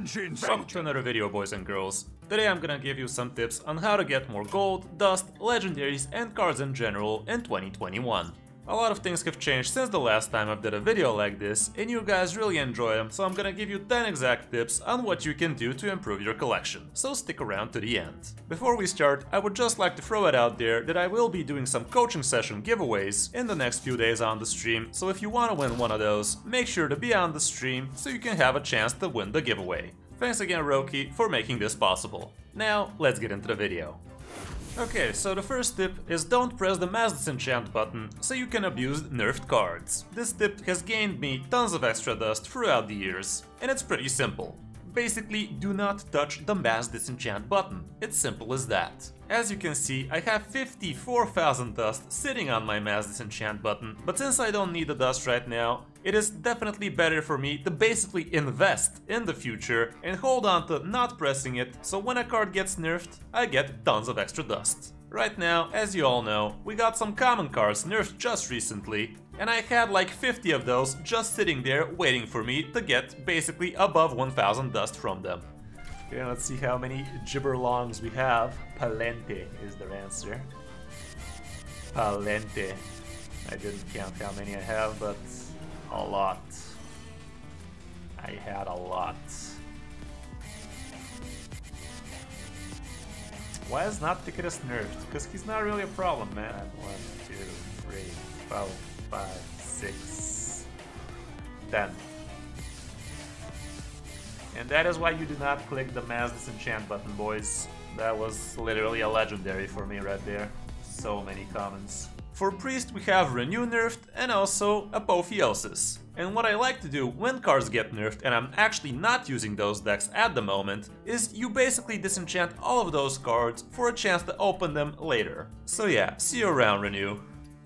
Welcome to another video, boys and girls. Today I'm gonna give you some tips on how to get more gold, dust, legendaries and cards in general in 2021. A lot of things have changed since the last time I did a video like this, and you guys really enjoy them, so I'm gonna give you 10 exact tips on what you can do to improve your collection, so stick around to the end. Before we start, I would just like to throw it out there that I will be doing some coaching session giveaways in the next few days on the stream, so if you want to win one of those, make sure to be on the stream so you can have a chance to win the giveaway. Thanks again, Roki, for making this possible. Now, let's get into the video. Okay, so the first tip is don't press the mass disenchant button so you can abuse nerfed cards. This tip has gained me tons of extra dust throughout the years, and it's pretty simple. Basically, do not touch the mass disenchant button. It's simple as that. As you can see, I have 54,000 dust sitting on my mass disenchant button, but since I don't need the dust right now, it is definitely better for me to basically invest in the future and hold on to not pressing it, so when a card gets nerfed, I get tons of extra dust. Right now, as you all know, we got some common cards nerfed just recently, and I had like 50 of those just sitting there waiting for me to get basically above 1000 dust from them. Okay, let's see how many gibberlongs we have. Palente is their answer. Palente. I didn't count how many I have, but a lot. I had a lot. Why is not Ticketus nerfed? Because he's not really a problem, man. 1, 2, 3, 4, 5, 6, 10. And that is why you do not click the mass disenchant button, boys. That was literally a legendary for me right there. So many commons. For Priest we have Renew nerfed and also Apotheosis. And what I like to do when cards get nerfed and I'm actually not using those decks at the moment is you basically disenchant all of those cards for a chance to open them later. So yeah, see you around, Renew.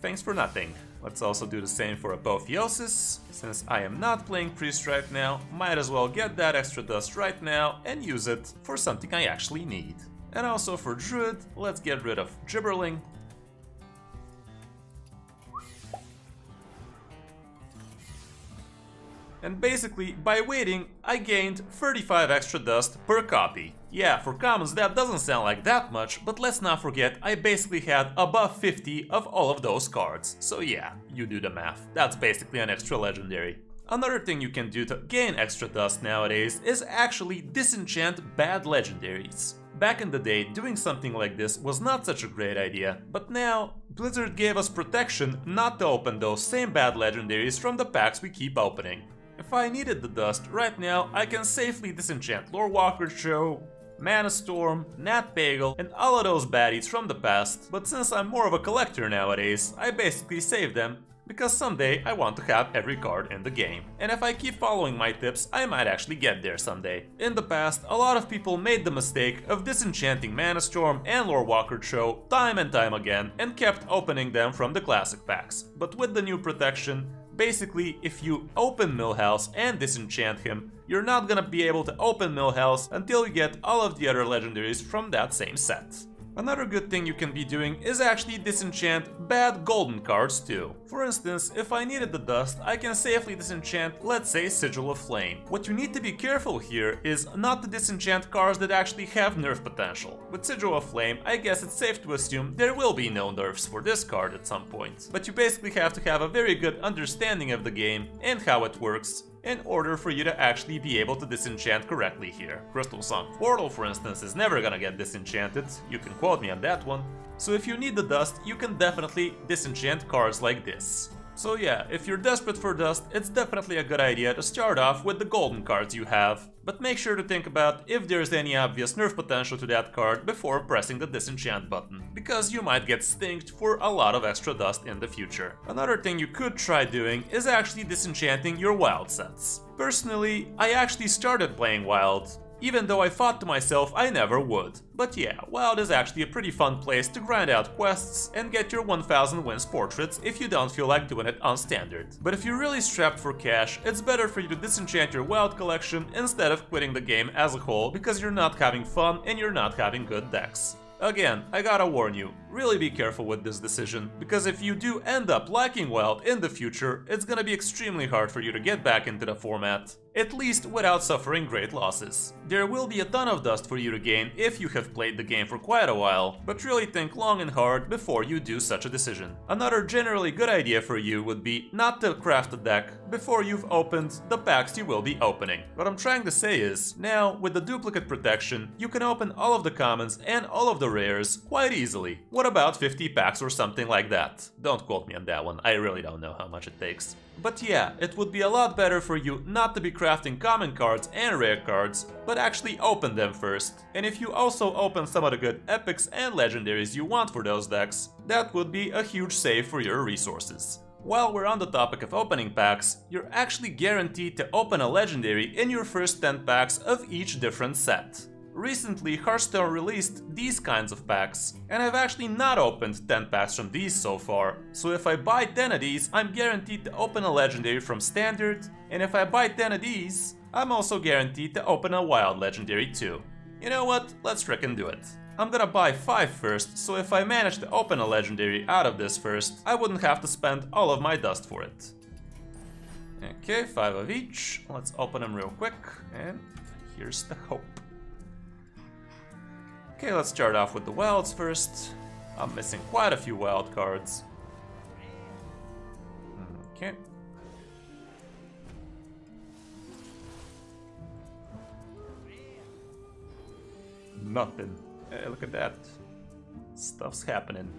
Thanks for nothing. Let's also do the same for Apotheosis. Since I am not playing Priest right now, might as well get that extra dust right now and use it for something I actually need. And also for Druid, let's get rid of Gibberling. And basically, by waiting, I gained 35 extra dust per copy. Yeah, for commons that doesn't sound like that much, but let's not forget I basically had above 50 of all of those cards. So yeah, you do the math. That's basically an extra legendary. Another thing you can do to gain extra dust nowadays is actually disenchant bad legendaries. Back in the day, doing something like this was not such a great idea, but now Blizzard gave us protection not to open those same bad legendaries from the packs we keep opening. If I needed the dust, right now I can safely disenchant Lorewalker Show, Mana Storm, Nat Bagel, and all of those baddies from the past, but since I'm more of a collector nowadays, I basically save them, because someday I want to have every card in the game. And if I keep following my tips, I might actually get there someday. In the past, a lot of people made the mistake of disenchanting Mana Storm and Lorewalker Show time and time again, and kept opening them from the classic packs. But with the new protection, basically, if you open Millhouse and disenchant him, you're not gonna be able to open Millhouse until you get all of the other legendaries from that same set. Another good thing you can be doing is actually disenchant bad golden cards too. For instance, if I needed the dust, I can safely disenchant, let's say, Sigil of Flame. What you need to be careful here is not to disenchant cards that actually have nerf potential. With Sigil of Flame, I guess it's safe to assume there will be no nerfs for this card at some point. But you basically have to have a very good understanding of the game and how it works in order for you to actually be able to disenchant correctly here. Crystal Sunk Portal, for instance, is never gonna get disenchanted, you can quote me on that one. So if you need the dust, you can definitely disenchant cards like this. So yeah, if you're desperate for dust, it's definitely a good idea to start off with the golden cards you have, but make sure to think about if there's any obvious nerf potential to that card before pressing the disenchant button, because you might get stinked for a lot of extra dust in the future. Another thing you could try doing is actually disenchanting your wild sets. Personally, I actually started playing wild, even though I thought to myself I never would. But yeah, Wild is actually a pretty fun place to grind out quests and get your 1000 wins portraits if you don't feel like doing it on standard. But if you're really strapped for cash, it's better for you to disenchant your Wild collection instead of quitting the game as a whole, because you're not having fun and you're not having good decks. Again, I gotta warn you, Really be careful with this decision, because if you do end up liking Wild in the future, it's gonna be extremely hard for you to get back into the format, at least without suffering great losses. There will be a ton of dust for you to gain if you have played the game for quite a while, but really think long and hard before you do such a decision. Another generally good idea for you would be not to craft a deck before you've opened the packs you will be opening. What I'm trying to say is, now with the duplicate protection, you can open all of the commons and all of the rares quite easily. What about 50 packs or something like that? Don't quote me on that one, I really don't know how much it takes. But yeah, it would be a lot better for you not to be crafting common cards and rare cards, but actually open them first. And if you also open some of the good epics and legendaries you want for those decks, that would be a huge save for your resources. While we're on the topic of opening packs, you're actually guaranteed to open a legendary in your first 10 packs of each different set. Recently, Hearthstone released these kinds of packs, and I've actually not opened 10 packs from these so far, so if I buy 10 of these, I'm guaranteed to open a legendary from standard, and if I buy 10 of these, I'm also guaranteed to open a wild legendary too. You know what, let's frickin' do it. I'm gonna buy 5 first, so if I manage to open a legendary out of this first, I wouldn't have to spend all of my dust for it. Okay, 5 of each, let's open them real quick, and here's the hope. Okay, let's start off with the wilds first. I'm missing quite a few wild cards. Okay. Nothing. Hey, look at that. Stuff's happening.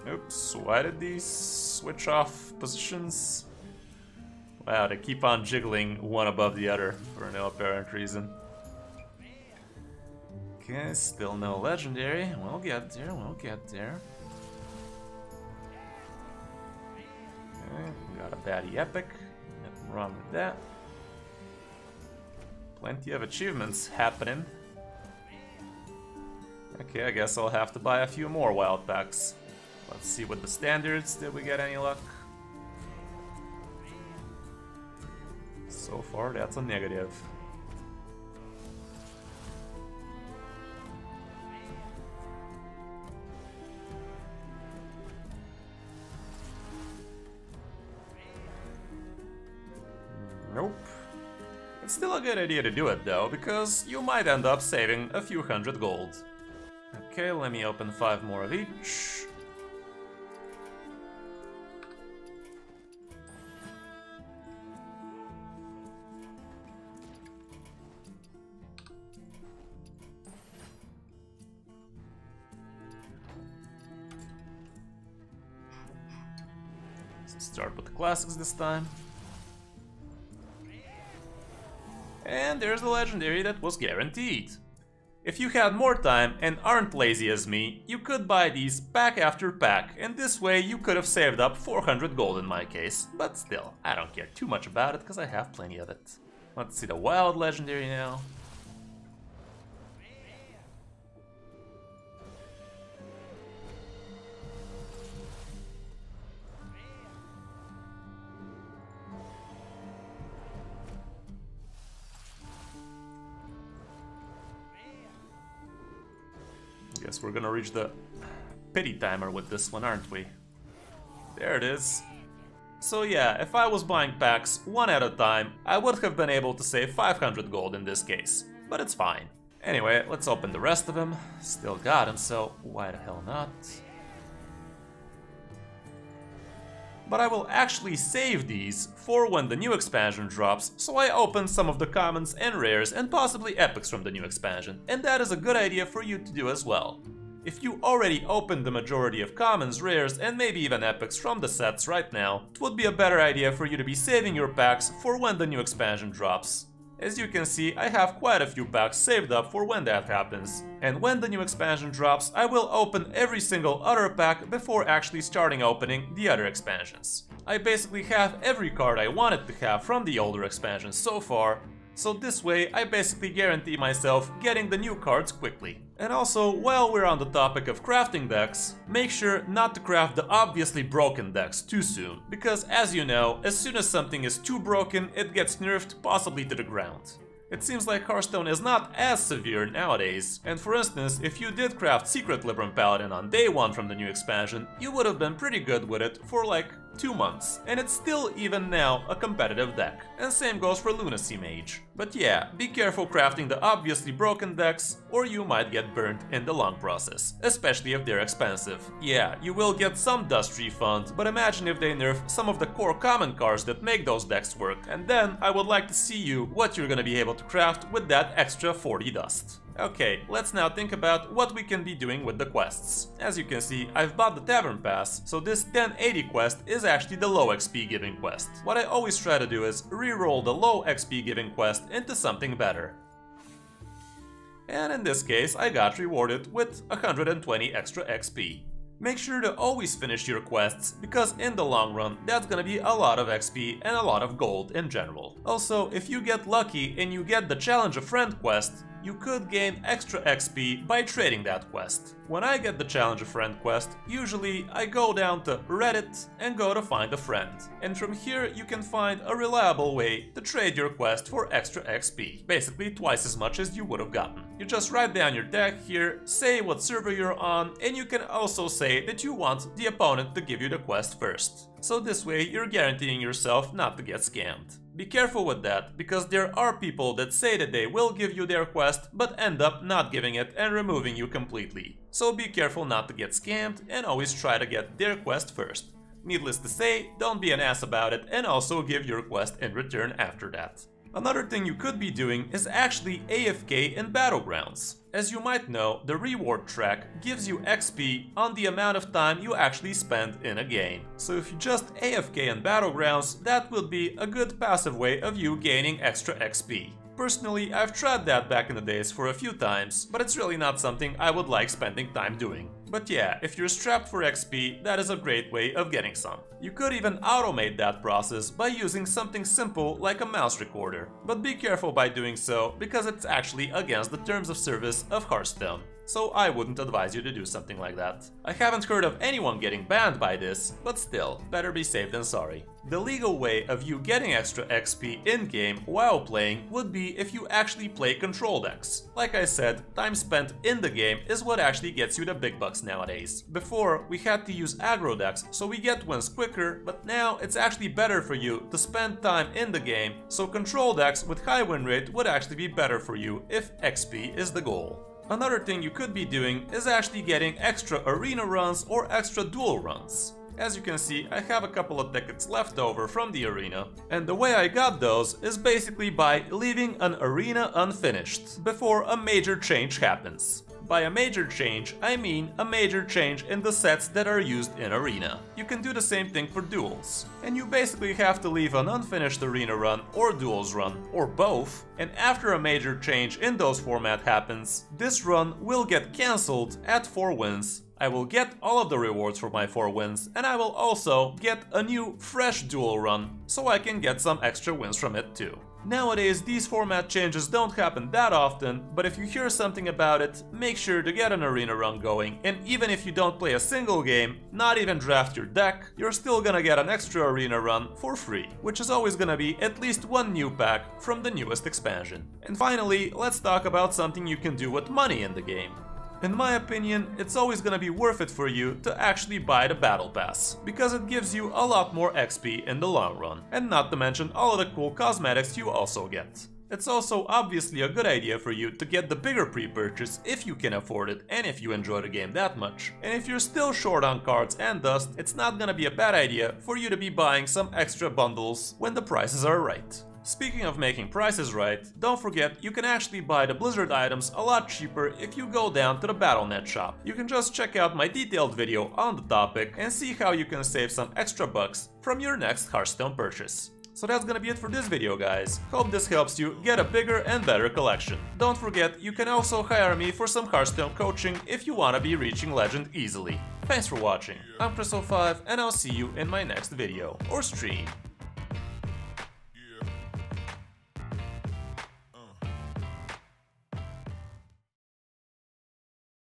Oops, why did these switch off positions? Wow, they keep on jiggling one above the other for no apparent reason. Okay, still no legendary. We'll get there, we'll get there. Okay, we got a baddie epic. Nothing wrong with that. Plenty of achievements happening. Okay, I guess I'll have to buy a few more wild packs. Let's see what the standards. Did we get any luck? So far, that's a negative. Nope. It's still a good idea to do it though, because you might end up saving a few hundred gold. Okay, let me open 5 more of each. Let's start with the classics this time. And there's the legendary that was guaranteed. If you had more time and aren't lazy as me, you could buy these pack after pack, and this way you could have saved up 400 gold in my case. But still, I don't care too much about it because I have plenty of it. Let's see the wild legendary now. Guess we're gonna reach the pity timer with this one, aren't we? There it is. So yeah, if I was buying packs one at a time, I would have been able to save 500 gold in this case. But it's fine. Anyway, let's open the rest of them. Still got them, so why the hell not? But I will actually save these for when the new expansion drops, so I open some of the commons and rares and possibly epics from the new expansion, and that is a good idea for you to do as well. If you already opened the majority of commons, rares and maybe even epics from the sets right now, it would be a better idea for you to be saving your packs for when the new expansion drops. As you can see, I have quite a few packs saved up for when that happens. And when the new expansion drops, I will open every single other pack before actually starting opening the other expansions. I basically have every card I wanted to have from the older expansions so far, so this way I basically guarantee myself getting the new cards quickly. And also, while we're on the topic of crafting decks, make sure not to craft the obviously broken decks too soon, because as you know, as soon as something is too broken, it gets nerfed, possibly to the ground. It seems like Hearthstone is not as severe nowadays, and for instance, if you did craft Secret Libram Paladin on day 1 from the new expansion, you would have been pretty good with it for like 2 months, and it's still even now a competitive deck. And same goes for Lunacy Mage. But yeah, be careful crafting the obviously broken decks, or you might get burnt in the long process, especially if they're expensive. Yeah, you will get some dust refund, but imagine if they nerf some of the core common cards that make those decks work, and then I would like to see you what you're gonna be able to craft with that extra 40 dust. Okay, let's now think about what we can be doing with the quests. As you can see, I've bought the Tavern Pass, so this 1080 quest is actually the low XP giving quest. What I always try to do is reroll the low XP giving quest into something better. And in this case, I got rewarded with 120 extra XP. Make sure to always finish your quests, because in the long run, that's gonna be a lot of XP and a lot of gold in general. Also, if you get lucky and you get the Challenge a Friend quest, you could gain extra XP by trading that quest. When I get the Challenge a Friend quest, usually I go down to Reddit and go to find a friend. And from here you can find a reliable way to trade your quest for extra XP. Basically twice as much as you would have gotten. You just write down your deck here, say what server you're on, and you can also say that you want the opponent to give you the quest first. So this way you're guaranteeing yourself not to get scammed. Be careful with that, because there are people that say that they will give you their quest, but end up not giving it and removing you completely. So be careful not to get scammed and always try to get their quest first. Needless to say, don't be an ass about it and also give your quest in return after that. Another thing you could be doing is actually AFK in Battlegrounds. As you might know, the reward track gives you XP on the amount of time you actually spend in a game. So if you just AFK in Battlegrounds, that will be a good passive way of you gaining extra XP. Personally, I've tried that back in the days for a few times, but it's really not something I would like spending time doing. But yeah, if you're strapped for XP, that is a great way of getting some. You could even automate that process by using something simple like a mouse recorder. But be careful by doing so, because it's actually against the terms of service of Hearthstone. So I wouldn't advise you to do something like that. I haven't heard of anyone getting banned by this, but still, better be safe than sorry. The legal way of you getting extra XP in-game while playing would be if you actually play control decks. Like I said, time spent in the game is what actually gets you the big bucks nowadays. Before, we had to use aggro decks, so we get wins quicker, but now it's actually better for you to spend time in the game, so control decks with high win rate would actually be better for you if XP is the goal. Another thing you could be doing is actually getting extra arena runs or extra duel runs. As you can see, I have a couple of tickets left over from the arena, and the way I got those is basically by leaving an arena unfinished before a major change happens. By a major change, I mean a major change in the sets that are used in Arena. You can do the same thing for duels. And you basically have to leave an unfinished Arena run or duels run, or both, and after a major change in those format happens, this run will get cancelled at 4 wins. I will get all of the rewards for my 4 wins, and I will also get a new fresh duel run, so I can get some extra wins from it too. Nowadays, these format changes don't happen that often, but if you hear something about it, make sure to get an arena run going, and even if you don't play a single game, not even draft your deck, you're still gonna get an extra arena run for free, which is always gonna be at least one new pack from the newest expansion. And finally, let's talk about something you can do with money in the game. In my opinion, it's always gonna be worth it for you to actually buy the Battle Pass, because it gives you a lot more XP in the long run, and not to mention all of the cool cosmetics you also get. It's also obviously a good idea for you to get the bigger pre-purchase if you can afford it and if you enjoy the game that much. And if you're still short on cards and dust, it's not gonna be a bad idea for you to be buying some extra bundles when the prices are right. Speaking of making prices right, don't forget you can actually buy the Blizzard items a lot cheaper if you go down to the Battle.net shop. You can just check out my detailed video on the topic and see how you can save some extra bucks from your next Hearthstone purchase. So that's gonna be it for this video, guys. Hope this helps you get a bigger and better collection. Don't forget, you can also hire me for some Hearthstone coaching if you wanna be reaching Legend easily. Thanks for watching. I'm Kris05 and I'll see you in my next video or stream.